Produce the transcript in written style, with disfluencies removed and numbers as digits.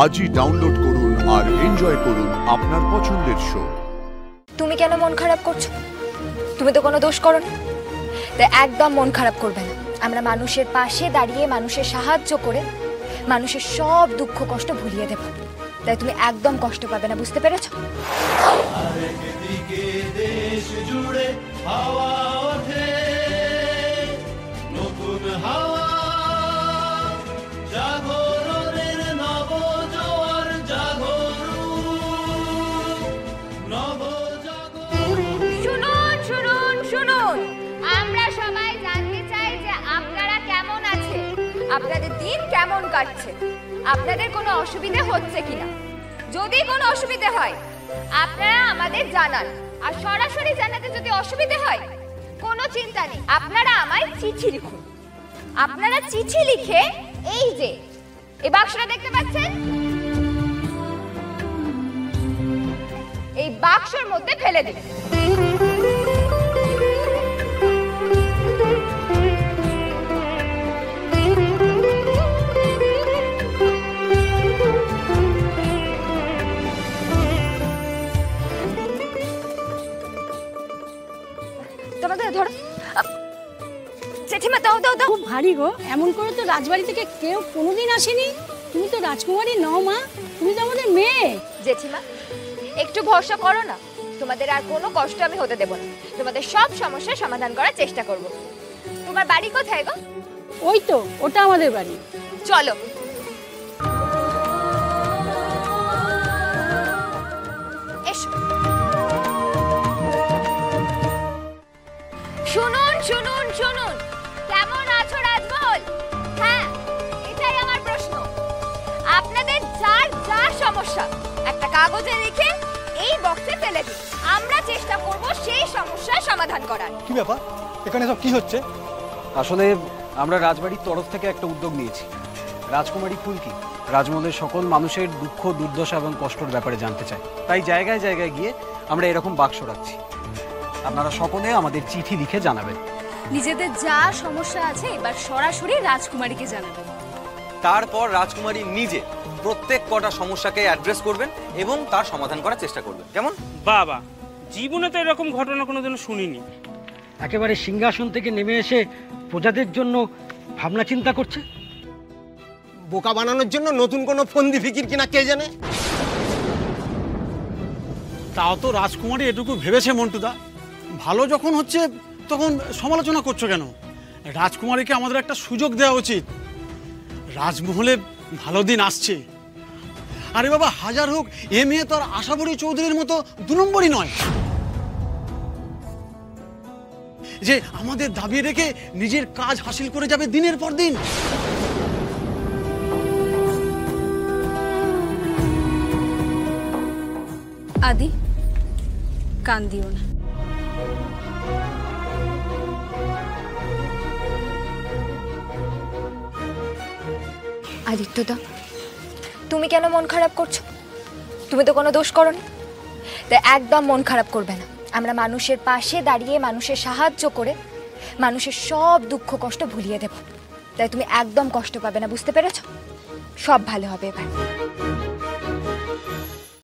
আজই ডাউনলোড করুন আর এনজয় করুন আপনার পছন্দের শো। তুমি কেন মন খারাপ করছো? তুমি তো কোনো দোষ করো না, তাই একদম মন খারাপ করবে না। আমরা মানুষের পাশে দাঁড়িয়ে মানুষের সাহায্য করে মানুষের সব দুঃখ কষ্ট ভুলিয়ে দেব, তাই তুমি একদম কষ্ট পাবে না, বুঝতে পেরেছো? দেশ জুড়ে হাওয়া ওঠে, নতুন হাওয়া, জাগরণের নব জোয়ার, শুনুন শুনুন শুনুন, আমরা সবাই জানতে চাই যে আপনারা কেমন আছেন, আপনাদের দিন কেমন কাটছে, আপনাদের কোনো অসুবিধা হচ্ছে কিনা। যদি কোনো অসুবিধা হয় আপনারা আমাদের জানান, আর সরাসরি জানাতে যদি অসুবিধা হয় কোনো চিন্তা নেই, আপনারা আমায় চিঠি লিখুন। আপনারা চিঠি লিখে এই যে এই বাক্সটা দেখতে পাচ্ছেন, এই বাক্সের মধ্যে ফেলে দিন। জেঠিমা দাও দাও দাও। খুব ভারী গো, এমন করে তো রাজবাড়ি থেকে কেউ কোনোদিন আসেনি। তুমি তো রাজকুমারী নও মা, তুমি তো আমাদের মেয়ে। জেঠিমা একটু ভরসা করো না, তোমাদের আর কোনো কষ্ট আমি হতে দেব না, তোমাদের সব সমস্যার সমাধান করার চেষ্টা করব। তোমার বাড়ি কোথায় গো? ওই তো ওটা আমাদের বাড়ি, চলো। এসো। শুনুন শুনুন শুনুন, কেমন আছো রাজমহল? হ্যাঁ, এটাই আমার প্রশ্ন। আপনাদের যার যা সমস্যা একটা কাগজে লিখে এই বক্সে ফেলে দিন, আমরা চেষ্টা করব সেই সমস্যার সমাধান করার। কি ব্যাপার, এখানে সব কি হচ্ছে? আসলে আমরা রাজবাড়ির তরফ থেকে একটা উদ্যোগ নিয়েছি। রাজকুমারী ফুলকি রাজমহলের সকল মানুষের দুঃখ দুর্দশা এবং কষ্টের ব্যাপারে জানতে চায়, তাই জায়গায় জায়গায় গিয়ে আমরা এরকম বাক্স রাখছি। আপনারা সকলে আমাদের চিঠি লিখে জানাবেন নিজেদের যা সমস্যা আছে, এবার সরাসরি রাজকুমারীকে জানাবেন। তারপর রাজকুমারী নিজে প্রত্যেক কটা সমস্যাকে অ্যাড্রেস করবেন এবং তার সমাধান করার চেষ্টা করবেন। কেমন? বাবা, জীবনে তো এরকম ঘটনা কোনোদিনও শুনিনি। একেবারে সিংহাসন থেকে নেমে এসে প্রজাদের জন্য ভাবনা চিন্তা করছে। বোকা বানানোর জন্য নতুন কোনো ফন্দি ফিকির কিনা কে জানে। তাও তো রাজকুমারী এটুকু ভেবেছে মন্টুদা। ভালো যখন হচ্ছে তখন সমালোচনা করছো কেন? রাজকুমারীকে আমাদের একটা সুযোগ দেওয়া উচিত। রাজমহলে ভালো দিন আসছে। আরে বাবা, হাজার হোক এ মেয়ে তো আর আশাবরী চৌধুরীর মতো 2 নম্বরই নয় যে আমাদের দাবি রেখে নিজের কাজ হাসিল করে যাবে দিনের পর দিন। আদি, কান দিও না। আদিত্যদা, তুমি কেন মন খারাপ করছো? তুমি তো কোনো দোষ করো না, তাই একদম মন খারাপ করবে না। আমরা মানুষের পাশে দাঁড়িয়ে মানুষের সাহায্য করে মানুষের সব দুঃখ কষ্ট ভুলিয়ে দেব, তাই তুমি একদম কষ্ট পাবে না, বুঝতে পেরেছো? সব ভালো হবে এবার।